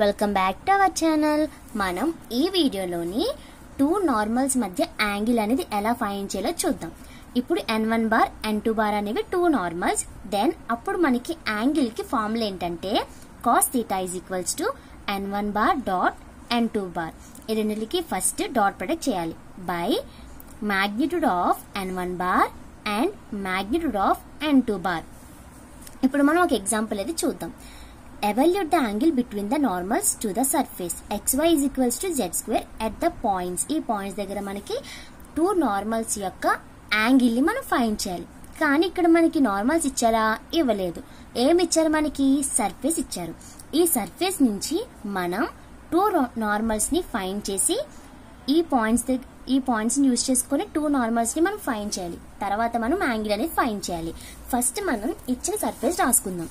Welcome back to our channel. మనం ఈ వీడియోలోని టూ నార్మల్స్ మధ్య యాంగిల్ అనేది ఎలా ఫైండ్ చేయాలో చూద్దాం. ఇప్పుడు n1 బార్ n2 బార్ అనేవి టూ నార్మల్స్. దెన్ అప్పుడు మనకి యాంగిల్ కి ఫార్ములా ఏంటంటే cos θ = n1 bar dot n2 bar. ఈ రెండిటికి ఫస్ట్ డాట్ ప్రొడక్ట్ చేయాలి by magnitude of n1 bar and magnitude of n2 bar. ఇప్పుడు మనం ఒక ఎగ్జాంపుల్ అయితే చూద్దాం. Evaluate the angle between the normals to the surface. xy = z² at the points. ఈ points దగ్గర మనకి టూ నార్మల్స్ యొక్క యాంగిల్ ని మనం ఫైండ్ చేయాలి. కానీ ఇక్కడ మనకి నార్మల్స్ ఇచ్చారా? ఇవ్వలేదు. ఏమి ఇచ్చారు? మనకి సర్ఫేస్ ఇచ్చారు. ఈ సర్ఫేస్ నుంచి మనం టూ నార్మల్స్ ని ఫైండ్ చేసి ఈ పాయింట్స్ ని యూజ్ చేసుకుని టూ నార్మల్స్ ని మనం ఫైండ్ చేయాలి. తర్వాత మనం యాంగిల్ అనేది ఫైండ్ చేయాలి. ఫస్ట్ మనం ఇచ్చిన surface రాసుకుందాం.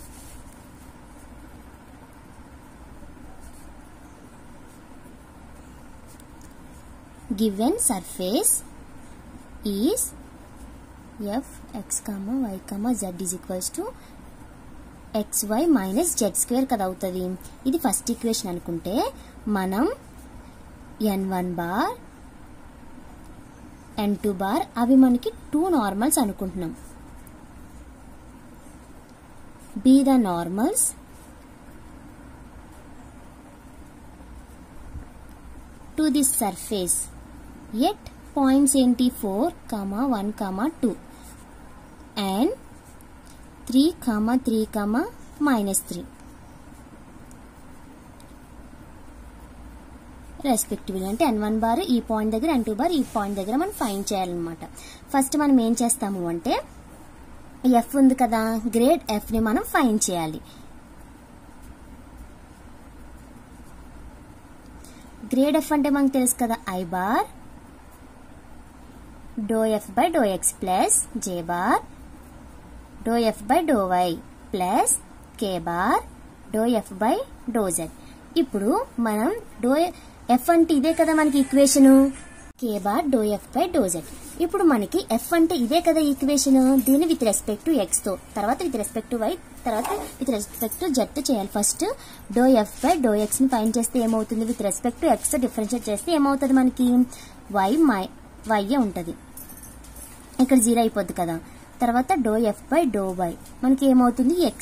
Given surface is f x, y, z = xy minus z² కదా అవుతుంది. ఇది ఫస్ట్ ఈక్వేషన్ అనుకుంటే మనం n1 బార్ n2 బార్ అవి మనకి టూ నార్మల్స్ అనుకుంటున్నాం. Be the normals to this surface at points 4, 1, 2 and 3, 3, -3 respectively. అంటే n1 బార్ ఈ పాయింట్ దగ్గర, n2 బార్ ఈ పాయింట్ దగ్గర మనం ఫైండ్ చేయాలన్నమాట. ఫస్ట్ మనం ఏం చేస్తాము అంటే f ఉంది కదా, గ్రేడ్ f ని మనం ఫైండ్ చేయాలి. గ్రేడ్ f అంటే మనకు తెలుసు కదా, I bar ∂f/∂x plus j bar ∂f/∂y plus k bar ∂f/∂z. ఇప్పుడు మనం f అంటే ఇదే కదా మనకి ఈక్వేషన్, k బార్ ∂f/∂z. ఇప్పుడు మనకి f అంటే ఇదే కదా ఈక్వేషన్. దీన్ని విత్ రెస్పెక్ట్ టు x తో, తర్వాత విత్ రెస్పెక్ట్ టు y, తర్వాత విత్ రెస్పెక్ట్ టు z తో చేయాలి. ఫస్ట్ ∂f/∂x ని ఫైండ్ చేస్తే ఏమవుతుంది? విత్ రెస్పెక్ట్ టు x తో డిఫరెన్షియేట్ చేస్తే ఏమవుతుంది? మనకి y ఉంటది, ఇక్కడ 0 అయిపోద్ది కదా. తర్వాత ∂f/∂y మనకి ఏమవుతుంది? x.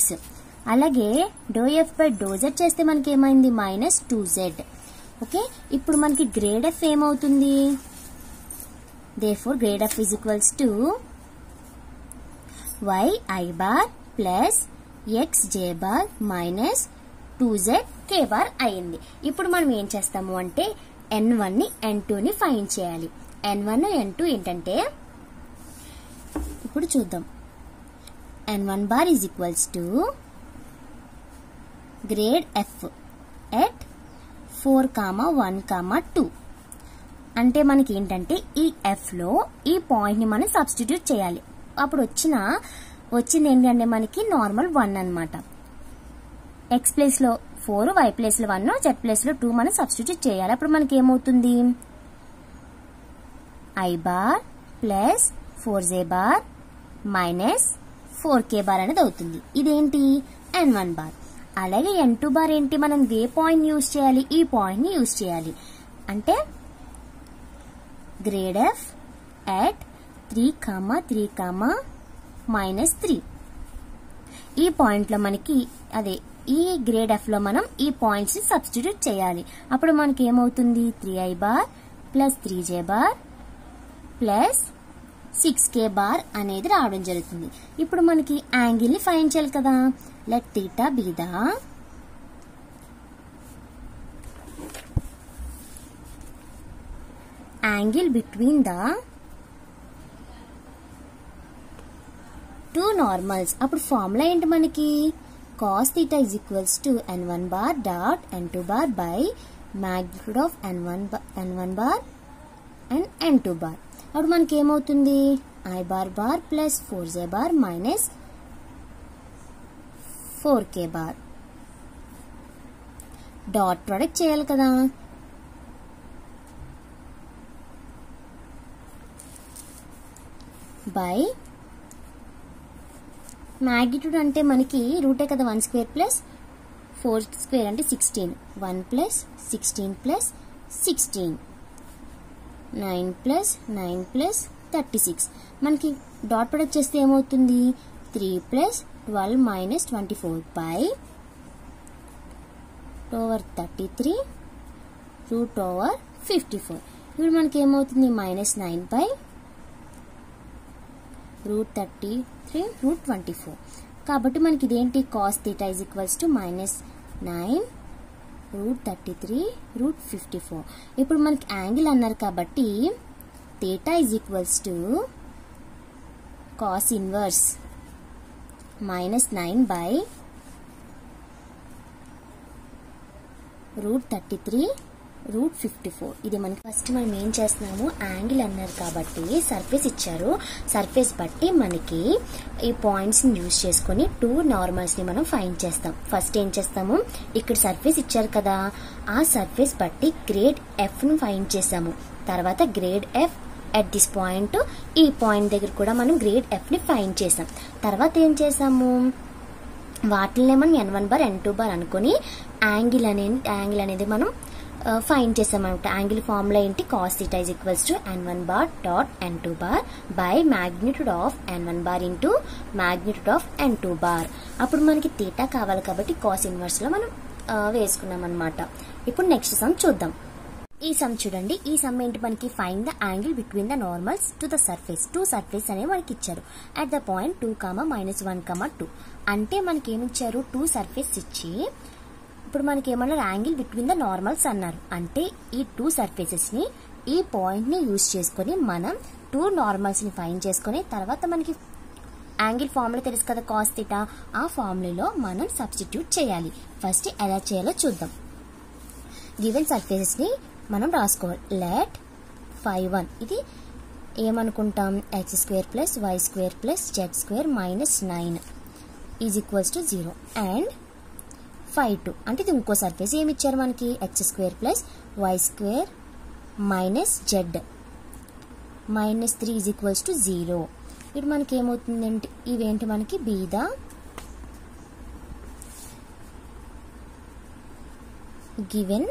అలాగే ∂f/∂z చేస్తే మనకి ఏమైంది? -2z. ఓకే, ఇప్పుడు మనకి గ్రేడ్ f ఏమవుతుంది? therefore grade f = y I bar plus x j bar minus 2z k bar అయింది. ఇప్పుడు మనం ఏం చేస్తాము అంటే n1 ని n2 ని ఫైండ్ చేయాలి. n1 n2 ఏంటంటే ఇప్పుడు చూద్దాం. n1 bar = grade f at 4, 1, 2. అంటే మనకి ఏంటంటే ఈ f లో ఈ పాయింట్ ని మనం సబ్స్టిట్యూట్ చేయాలి. అప్పుడు వచ్చింది ఏంటంటే మనకి నార్మల్ 1 అన్నమాట. x ప్లేస్ లో 4, y ప్లేస్ లో 1, z ప్లేస్ లో 2 మనం సబ్స్టిట్యూట్ చేయాలి. అప్పుడు మనకి ఏమవుతుంది? I bar plus 4j bar minus 4k bar అనేది అవుతుంది. ఇదేంటి? n1 bar. అలాగే n2 బార్ ఏంటి? మనం ఏ పాయింట్ యూజ్ చేయాలి? ఈ పాయింట్ ని యూజ్ చేయాలి. అంటే గ్రేడ్ f at 3, 3, -3. ఈ పాయింట్ లో మనకి ఈ గ్రేడ్ f లో మనం ఈ పాయింట్స్ ని సబ్స్టిట్యూట్ చేయాలి. అప్పుడు మనకి ఏమవుతుంది? 3i bar plus 3j bar plus 6k bar అనేది రావడం జరుగుతుంది. ఇప్పుడు మనకి యాంగిల్ ని ఫైండ్ చేయాలి కదా. Let θ be the angle between the two normals. అప్పుడు ఫార్ములా ఏంటి మనకి? cos θ = n1 bar dot n2 bar by magnitude of n1 bar and n2 bar. అప్పుడు మనకి ఏమవుతుంది? I bar bar plus 4j bar minus 4k bar. Dot product చేయాలి కదా. By magnitude అంటే మనకి రూటే కదా 1² ప్లస్ 4 స్క్వేర్ అంటే 16. 1 ప్లస్ 16 ప్లస్ 16. 9 plus 9 plus 36. మనకి డాట్ ప్రొడక్ట్ చేస్తే ఏమవుతుంది? 3 plus 12 minus 24 by over 33 root over 54. ఇప్పుడు మనకి ఏమవుతుంది? Minus 9 by root 33 root 24. కాబట్టి మనకి ఇదేంటి? Cos theta is equals to minus 9 root 33 root 54. ఇప్పుడు మనకి యాంగిల్ అన్నారు కాబట్టి theta is equals to cos inverse minus 9 by root 33 root 54. ఇది మనకి ఫస్ట్ మనం ఏం చేస్తున్నాము? యాంగిల్ అన్నారు కాబట్టి సర్ఫేస్ ఇచ్చారు. సర్ఫేస్ బట్టి మనకి ఈ పాయింట్స్ ని యూజ్ చేసుకుని 2 నార్మల్స్ ని మనం ఫైండ్ చేస్తాం. ఫస్ట్ ఏం చేస్తాము? ఇక్కడ సర్ఫేస్ ఇచ్చారు కదా, ఆ సర్ఫేస్ బట్టి గ్రేడ్ ఎఫ్ ను ఫైండ్ చేసాము. తర్వాత grade F at this point, ఈ పాయింట్ దగ్గర కూడా మనం గ్రేడ్ ఎఫ్ ని ఫైండ్ చేసాం. తర్వాత ఏం చేసాము? వాటిని మనం n1 బార్ n2 బార్ అనుకుని యాంగిల్ అనేది మనం ఫైండ్ చేసామన్నమాట. యాంగిల్ ఫార్ములా ఏంటి? Cos theta is equals to n1 bar dot n2 bar by magnitude of n1 bar into magnitude of n2 bar. అప్పుడు మనకి థీటా కావాలి కాబట్టి కాస్ ఇన్వర్స్ లో మనం వేసుకున్నాం అనమాట. ఇప్పుడు నెక్స్ట్ సమ్ చూద్దాం. ఈ సమ్ చూడండి. ఈ సమ్ ఏంటి? మనకి find the angle between the normals to the surface. 2 surface అనేవి మనకి ఇచ్చారు. At the point 2, -1, 2. అంటే మనకి ఏమి ఇచ్చారు? 2 సర్ఫేస్ ఇచ్చి ఇప్పుడు మనకి ఏమన్నారు? యాంగిల్ బిట్వీన్ ద నార్మల్స్ అన్నారు. అంటే ఈ 2 సర్ఫేసెస్ ని ఈ పాయింట్ ని యూజ్ చేసుకుని మనం 2 నార్మల్స్ ని ఫైండ్ చేసుకుని తర్వాత మనకి యాంగిల్ ఫార్ములా తెలుసు కదా, కాస్ థీటా. ఆ ఫార్ములాలో మనం సబ్స్టిట్యూట్ చేయాలి. ఫస్ట్ ఎలా చేయాలో చూద్దాం. గివెన్ సర్ఫేసెస్ ని మనం రాసుకోవాలి. లెట్ φ1 ఇది ఏమనుకుంటాం? x² plus y² plus z² minus 9 is equals to 0. And φ2 అంటే ఇది ఇంకో సర్ఫేస్. ఏమి ఇచ్చారు మనకి? x² plus y² minus z minus 3 is equals to 0. ఇప్పుడు మనకి ఏమవుతుందంటే ఇవేంటి? మనకి బీద గివెన్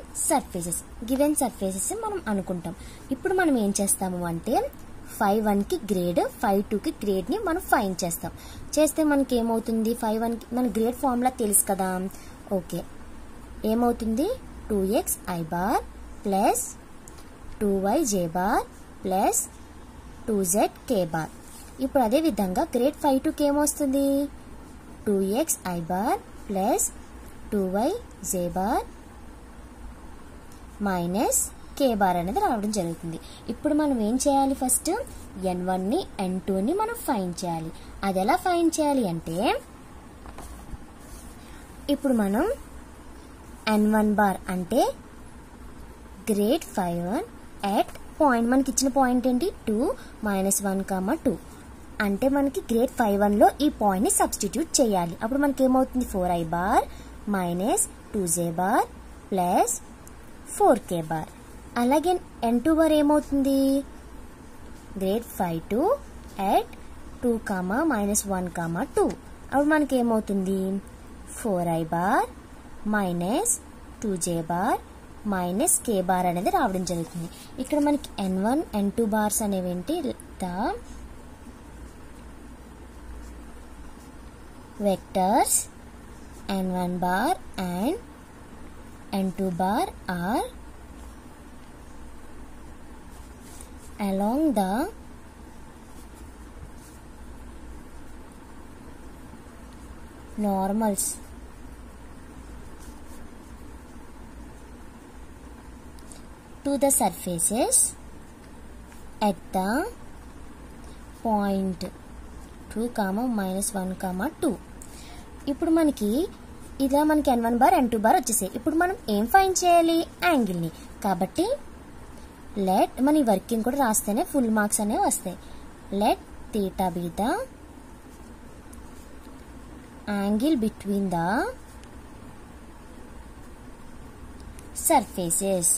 సర్ఫేసెస్ మనం అనుకుంటాం. ఇప్పుడు మనం ఏం చేస్తాము అంటే φ1 కి గ్రేడ్, φ2 కి గ్రేడ్ ని మనం ఫైండ్ చేస్తాం. చేస్తే మనకి ఏమవుతుంది? φ1 కి మన గ్రేడ్ ఫార్ములా తెలుసు కదా. ఓకే, ఏమవుతుంది? 2xi bar plus 2yj bar plus 2zk bar. ఇప్పుడు అదే విధంగా గ్రేడ్ φ2 కి ఏమొస్తుంది? 2xi bar plus 2yj bar minus k bar అనేది రావడం జరుగుతుంది. ఇప్పుడు మనం ఏం చేయాలి? ఫస్ట్ n1 ని n2 ని మనం ఫైండ్ చేయాలి. అది ఎలా ఫైండ్ చేయాలి అంటే ఇప్పుడు మనం n1 బార్ అంటే గ్రేడ్ φ1 ఎట్ పాయింట్, మనకి ఇచ్చిన పాయింట్ ఏంటి? 2, -1, 2. అంటే మనకి గ్రేడ్ φ1 లో ఈ పాయింట్ ని సబ్స్టిట్యూట్ చేయాలి. అప్పుడు మనకి ఏమవుతుంది? 4i bar minus 2j bar plus 4k bar. అలాగే n2 బార్ ఏమవుతుంది? Grad φ2 at 2, -1, 2. అప్పుడు మనకి ఏమవుతుంది? 4i bar minus 2j bar minus k bar అనేది రావడం జరుగుతుంది. ఇక్కడ మనకి n1, n2 బార్స్ అనేవి ఏంటి? The vectors n1 bar and n2 bar are along the normals to the surfaces at the point 2, -1, 2. ఇప్పుడు మనకి ఇలా మనకి n1 బార్ n2 బార్ వచ్చేసాయి. ఇప్పుడు మనం ఏం ఫైండ్ చేయాలి? యాంగిల్ ని. కాబట్టి లెట్ మన ఈ వర్కింగ్ కూడా రాస్తేనే ఫుల్ మార్క్స్ అనేవి వస్తాయి. Let theta B the angle between the surfaces.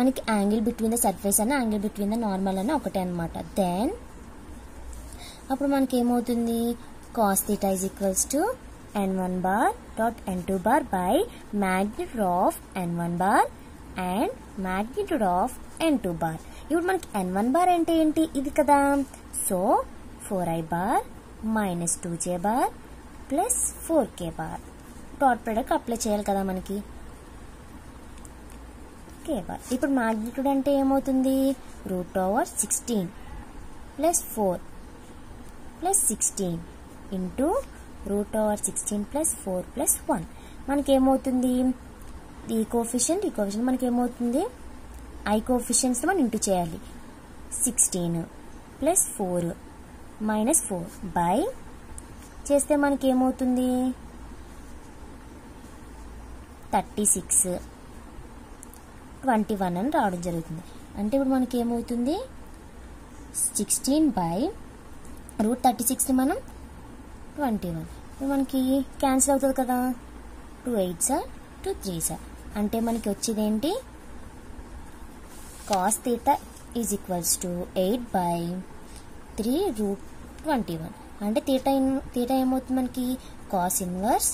మనకి యాంగిల్ బిట్వీన్ ద సర్ఫేస్ అన్న యాంగిల్ బిట్వీన్ ద నార్మల్ అన్న ఒకటే అనమాట. దెన్ అప్పుడు మనకి ఏమవుతుంది? Cos theta is equals to n1 bar dot n2 bar by magnitude of n1 bar and magnitude of n2 bar. ఇప్పుడు మనకి n1 bar అంటే ఏంటి, ఇది కదా. So 4i bar minus 2j bar plus 4k bar dot product apply చేయాలి కదా మనకి. k bar. ఇప్పుడు మాగ్నిట్యూడ్ అంటే ఏమవుతుంది, √16 plus 4 plus 16 into √16 plus 4 plus 1. మనకేమవుతుంది, ఈ కోఫిషియంట్ మనకేమవుతుంది, ఐ కోఫిషియంట్స్ మనం ఇంటూ చేయాలి. 16 ప్లస్ 4 మైనస్ 4 బై చేస్తే మనకేమవుతుంది 36 21 అని రావడం జరుగుతుంది. అంటే ఇప్పుడు మనకేమవుతుంది 16 బై √36 మనం 21. ఇప్పుడు మనకి క్యాన్సిల్ అవుతుంది కదా, 2 8s 2 3s. అంటే మనకి వచ్చేది ఏంటి, cos theta is equals to 8 by 3√21. అంటే తీటా ఏమవుతుంది మనకి, cos ఇన్వర్స్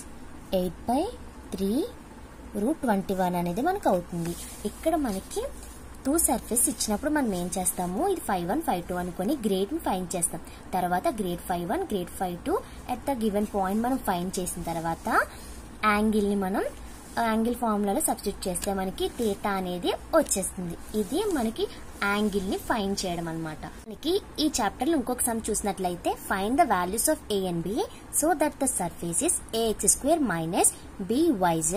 8 బై 3√21 అనేది మనకు అవుతుంది. ఇక్కడ మనకి 2 సర్ఫేస్ ఇచ్చినప్పుడు మనం ఏం చేస్తాము, ఇది phi1 phi2 అనుకొని గ్రేడ్ ని ఫైండ్ చేస్తాం. తర్వాత grade phi1 grade phi2 at the given point మనం ఫైండ్ చేసిన తర్వాత యాంగిల్ ని మనం యాంగిల్ ఫార్ములాలో సబ్స్టిట్యూట్ చేస్తే మనకి థీటా అనేది వచ్చేస్తుంది. ఇది మనకి యాంగిల్ ని ఫైండ్ చేయడం అన్నమాట. మనకి ఈ చాప్టర్ లో ఇంకొక సమ్ చూసినట్లయితే find the values of a and b so that the surface is ax² minus byz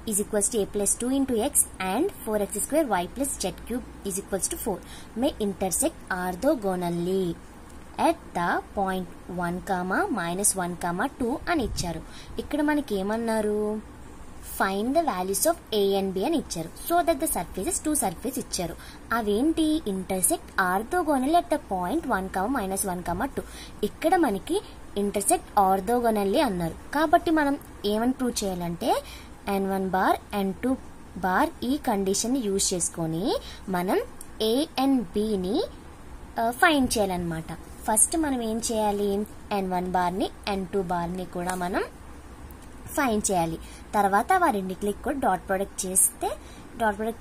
is equals to a plus 2 into x and 4x square y plus z cube is equals to 4 may intersect orthogonally at the point 1, minus 1, 2 అని ఇచ్చారు. ఇక్కడ మనకి ఏమన్నారు, find the values of a and b అని ఇచ్చారు. So that the surfaces 2 surface ఇచ్చారు. అవేంటి, intersect orthogonal at the point 1, minus 1, 2. ఇక్కడ మనకి ఇంటర్సెక్ట్ ఆర్థోగోనల్లీ అన్నారు. కాబట్టి మనం ఏమని ప్రూవ్ చేయాలంటే n1 బార్ n2 బార్ ఈ కండిషన్ ని యూజ్ చేసుకొని మనం a అండ్ b ని ఫైండ్ చేయాలన్నమాట. ఫస్ట్ మనం ఏం చేయాలి, n1 బార్ ని n2 బార్ ని కూడా మనం ఫైండ్ చేయాలి. తర్వాత వారింటికి కూడా డాట్ ప్రొడక్ట్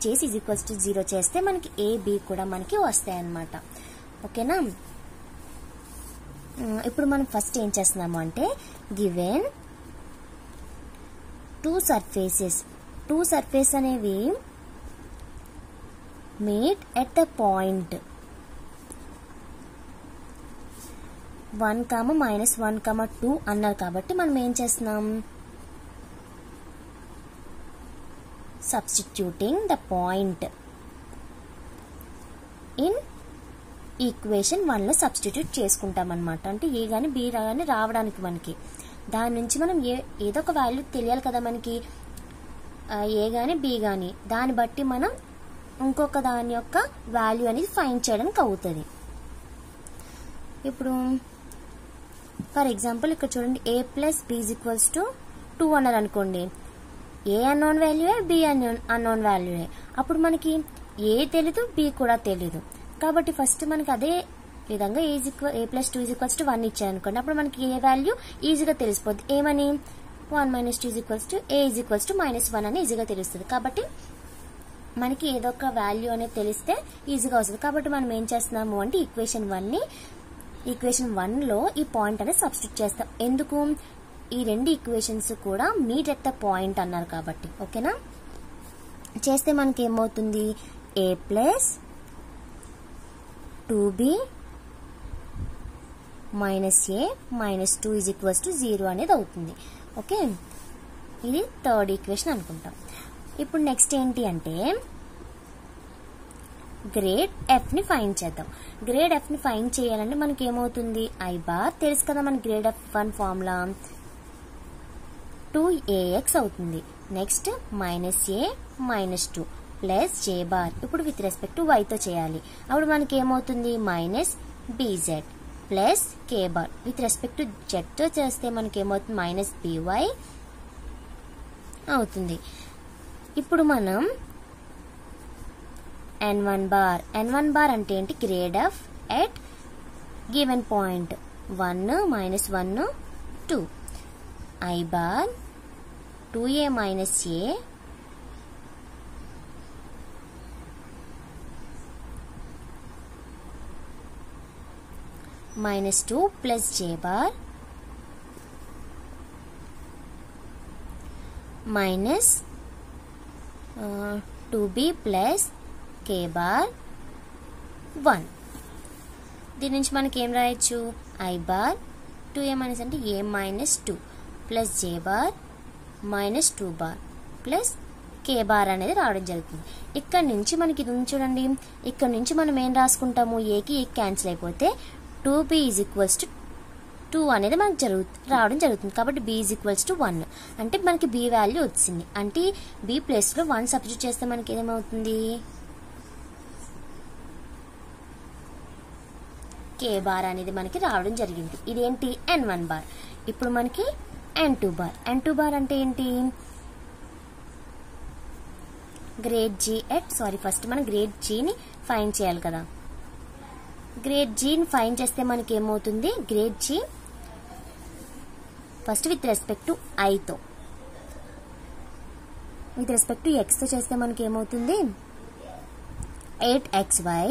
చేసి ఈజ్ ఈక్వల్స్ టు 0 చేస్తే మనకి a b కూడా మనకి వస్తాయి అన్నమాట. ఓకేనా. ఇప్పుడు మనం ఫస్ట్ ఏం చేస్తున్నాము అంటే గివెన్ 2 సర్ఫేస్ అనేవి meet at the point 1, minus 1, 2 అన్నారు. కాబట్టి మనం ఏం చేస్తున్నాం, substituting the point in equation 1 లో సబ్స్టిట్యూట్ చేసుకుంటాం అన్నమాట. అంటే ఏ గాని బి గాని రావడానికి మనకి దాని నుంచి మనం ఏదో ఒక వాల్యూ తెలియాలి కదా మనకి, ఏ గాని బి గాని, దాన్ని బట్టి మనం ఇంకొక దాని యొక్క వాల్యూ అనేది ఫైండ్ చేయడానికి అవుతుంది. ఇప్పుడు ఫర్ ఎగ్జాంపుల్ ఇక్కడ చూడండి, a plus b is equals to 2 అన్నారు అనుకోండి. ఏ అన్నోన్ వాల్యూయే, బి అన్నోన్ వాల్యూయే. అప్పుడు మనకి ఏ తెలీదు, బి కూడా తెలీదు. కాబట్టి ఫస్ట్ మనకి అదే విధంగా a plus 2 is equals to 1 ఇచ్చారనుకోండి. అప్పుడు మనకి ఏ వాల్యూ ఈజీగా తెలిసిపోద్ది. ఏమని 1 minus 2 is equals to a is equals to -1 అని ఈజీగా తెలుస్తుంది. కాబట్టి మనకి ఏదో ఒక వాల్యూ అనేది తెలిస్తే ఈజీగా వస్తుంది. కాబట్టి మనం ఏం చేస్తున్నాము అంటే ఈక్వేషన్ 1 లో ఈ పాయింట్ అనేది సబ్స్టిట్యూట్ చేస్తాం. ఎందుకు, ఈ రెండు ఈక్వేషన్స్ కూడా మీట్ ఎట్ ద పాయింట్ అన్నారు కాబట్టి. ఓకేనా. చేస్తే మనకి ఏమవుతుంది, a plus 2b minus a minus 2 is equals to 0 అనేది అవుతుంది. ఓకే, ఇది థర్డ్ ఈక్వేషన్ అనుకుంటాం. ఇప్పుడు నెక్స్ట్ ఏంటి అంటే గ్రేడ్ ఎఫ్ ని ఫైండ్ చేద్దాం. గ్రేడ్ ఎఫ్ ని ఫైండ్ చేయాలంటే మనకి ఏమవుతుంది, ఐ బార్ తెలుసు కదా మన గ్రేడ్ ఎఫ్ 1 ఫార్ములా 2ax అవుతుంది. Next minus a minus 2 plus j bar ఇప్పుడు విత్ రెస్పెక్ట్ టు y తో చేయాలి. అప్పుడు మనకి ఏమవుతుంది, minus bz plus k bar with respect to z తో చేస్తే మనకి ఏమవుతుంది, మైనస్ by అవుతుంది. ఇప్పుడు మనం n1 బార్ అంటే ఏంటి, grade F at given point 1, -1, 2. I bar 2a minus a minus 2 plus j bar minus 2b plus k bar 1. దీని నుంచి మనకి ఏం రాయొచ్చు? I bar 2a minus అంటే a minus 2 plus j bar minus 2 bar plus k bar అనేది రావడం జరుగుతుంది. ఇక్కడ నుంచి మనకి ఇది చూడండి, ఇక్కడ నుంచి మనం ఏం రాసుకుంటాము? ఏకి ఏ క్యాన్సిల్ అయిపోతే 2b is equals to 2 అనేది మనకి రావడం జరుగుతుంది. కాబట్టి b is equals to 1 అంటే మనకి b వాల్యూ వచ్చింది. అంటే b ప్లేస్లో 1 సబ్స్టిట్యూట్ చేస్తే మనకి ఏమవుతుంది? k బార్ అనేది మనకి రావడం జరిగింది. ఇదేంటి? n1 bar. ఇప్పుడు మనకి n2 బార్. n2 బార్ అంటే ఏంటి? గ్రేడ్ g ఫస్ట్ మనం గ్రేడ్ gని ఫైండ్ చేయాలి కదా. గ్రేడ్ gని ఫైండ్ చేస్తే మనకి ఏమవుతుంది? Grade g first with respect to i తో, విత్ రెస్పెక్ట్ టు x తో చేస్తే మనకి ఏమవుతుంది? 8xy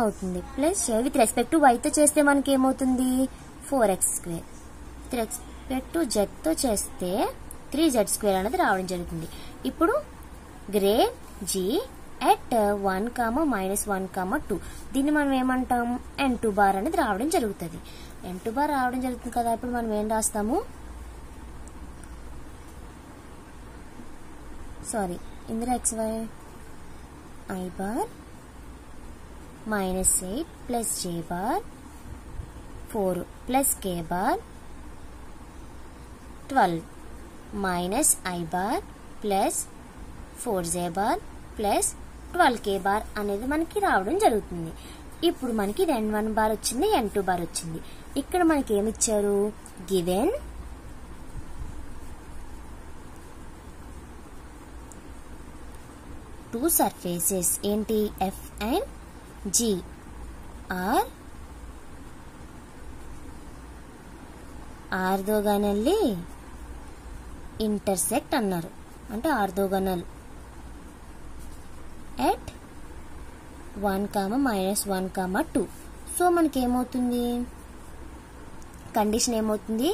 అవుతుంది. Plus with respect to y తో చేస్తే మనకి ఏమవుతుంది? 4x². With respect to z తో చేస్తే 3z² అనేది రావడం జరుగుతుంది. ఇప్పుడు గ్రేడ్ g at 1, -1, 2 దీన్ని మనం ఏమంటాం? n2 బార్ అనేది రావడం జరుగుతుంది. n2 బార్ రావడం జరుగుతుంది కదా. ఇప్పుడు మనం ఏం రాస్తాము? ఇందులో xy I bar -8 plus j bar 4 plus k bar 12 minus I bar plus 4j bar plus 12k bar అనేది మనకి రావడం జరుగుతుంది. ఇప్పుడు మనకి n1 బార్ వచ్చింది, n2 బార్ వచ్చింది. ఇక్కడ మనకి ఏమి ఇచ్చారు? గివెన్ టూ సర్ఫేసెస్ ఏంటి? f and g are orthogonally intersect అన్నారు. అంటే ఆర్థోగోనల్ at 1, -1, 2. సో మనకి ఏమవుతుంది? కండిషన్ ఏమవుతుంది?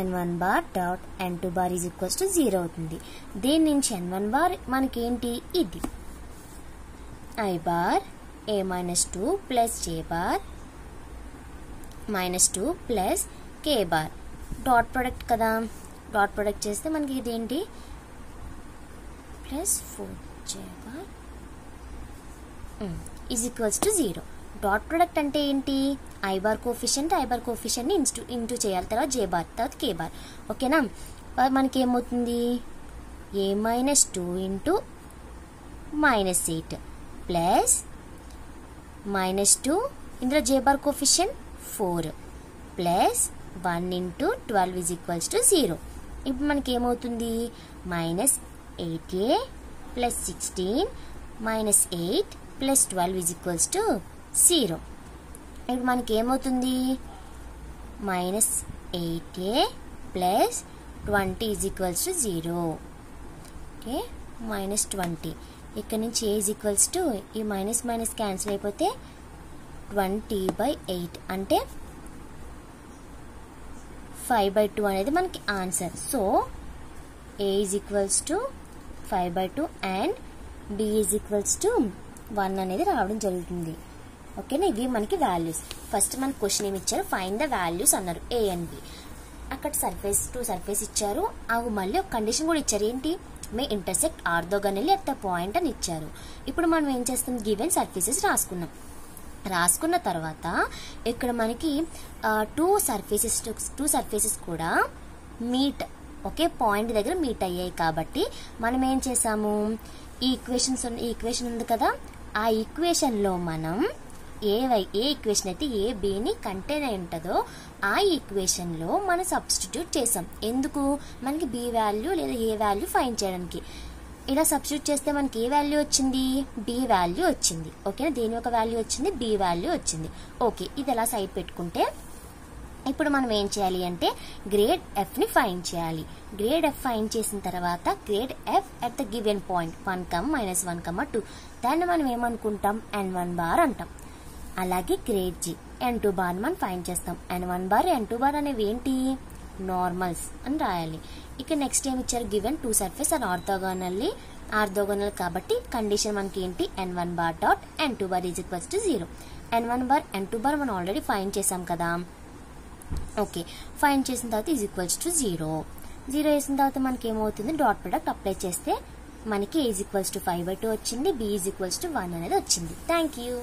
n1 bar dot n2 bar is equals to 0 అవుతుంది. దీని నుంచి n1 బార్ మనకి ఏంటి? ఇది I bar a -2 plus j bar -2 plus k bar dot product కదా. డాట్ ప్రొడక్ట్ చేస్తే మనకి ఇదేంటి? Plus 4j bar is equals to 0. Dot product అంటే ఏంటి? I బార్ కోఫిషియంట్ ని ఇంటూ చేయాలి, తర్వాత j బార్, తర్వాత k బార్. ఓకేనా? మనకి ఏమవుతుంది? a -2 ఇంటూ -8 ప్లస్ -2 ఇందులో j bar coefficient 4 plus 1 into 12 is equals to 0. ఇప్పుడు మనకి ఏమవుతుంది? -8a plus 16 -8 plus 12 is equals to 0. ఇప్పుడు మనకి ఏమవుతుంది? -8a plus 20 is equals to 0. Okay, -20 ఇక్కడ నుంచి a ఈజ్ ఈక్వల్స్ టు ఈ మైనస్ క్యాన్సిల్ అయిపోతే 20/8 అంటే 5/2 అనేది మనకి answer. So a is equals to 5/2 and b is equals to 1 అనేది రావడం జరుగుతుంది. ఓకేనా? ఇవి మనకి వాల్యూస్. ఫస్ట్ మనకి క్వశ్చన్ ఏమి ఇచ్చారు? ఫైండ్ ద వాల్యూస్ అన్నారు, a అండ్ b. అక్కడ టూ సర్ఫేస్ ఇచ్చారు. అవి మళ్ళీ ఒక కండిషన్ కూడా ఇచ్చారు. ఏంటి? మే ఇంటర్సెక్ట్ ఆర్థోగోనల్లీ ఎట్ ద పాయింట్ అని ఇచ్చారు. ఇప్పుడు మనం ఏం చేస్తాం? గివెన్ సర్ఫేసెస్ రాసుకున్న తర్వాత ఇక్కడ మనకి టూ సర్ఫేసెస్ కూడా మీట్ ఒకే పాయింట్ దగ్గర మీట్ అయ్యాయి. కాబట్టి మనం ఏం చేసాము? ఈ ఈక్వేషన్ ఉంది కదా, ఆ ఈక్వేషన్ లో మనం ఏ ఈక్వేషన్ అయితే ఏ బిని కంటైన్ అయి ఉంటుందో ఆ ఈక్వేషన్ లో మనం సబ్స్టిట్యూట్ చేసాం. ఎందుకు? మనకి బి వాల్యూ లేదా ఏ వాల్యూ ఫైండ్ చేయడానికి. ఇలా సబ్స్టిట్యూట్ చేస్తే మనకి ఏ వాల్యూ వచ్చింది? బి వాల్యూ వచ్చింది. ఓకేనా? దేని యొక్క వాల్యూ వచ్చింది? బి వాల్యూ వచ్చింది. ఓకే, ఇది ఎలా సైడ్ పెట్టుకుంటే ఇప్పుడు మనం ఏం చేయాలి అంటే గ్రేడ్ ఎఫ్ ని ఫైండ్ చేయాలి. గ్రేడ్ ఎఫ్ ఫైండ్ చేసిన తర్వాత grade F at the given point 1, -1, 2 దాన్ని మనం ఏమనుకుంటాం n1 బార్ అంటాం. అలాగే గ్రేడ్ జి n2 బార్ మనం ఫైండ్ చేస్తాం. n1 బార్ n2 బార్ అనేవి ఏంటి నార్మల్స్ అని రాయాలి. ఇక నెక్స్ట్ ఏమి ఇచ్చారు గివెన్ 2 సర్ఫేస్ అండ్ ఆర్థోగోనల్ కాబట్టి కండిషన్ మనకి ఏంటి n1 bar dot n2 bar is equals to 0. n1 bar n2 bar మనం ఆల్రెడీ ఫైండ్ చేసాం కదా. ఓకే, ఫైండ్ చేసిన తర్వాత ఈజ్ ఈక్వల్స్ టు 0 వేసిన తర్వాత మనకి ఏమవుతుంది డాట్ ప్రొడక్ట్ అప్లై చేస్తే మనకి a ఈజ్ ఈక్వల్స్ టు 5/2 వచ్చింది, b ఈజ్ ఈక్వల్స్ టు 1 అనేది వచ్చింది. Thank you.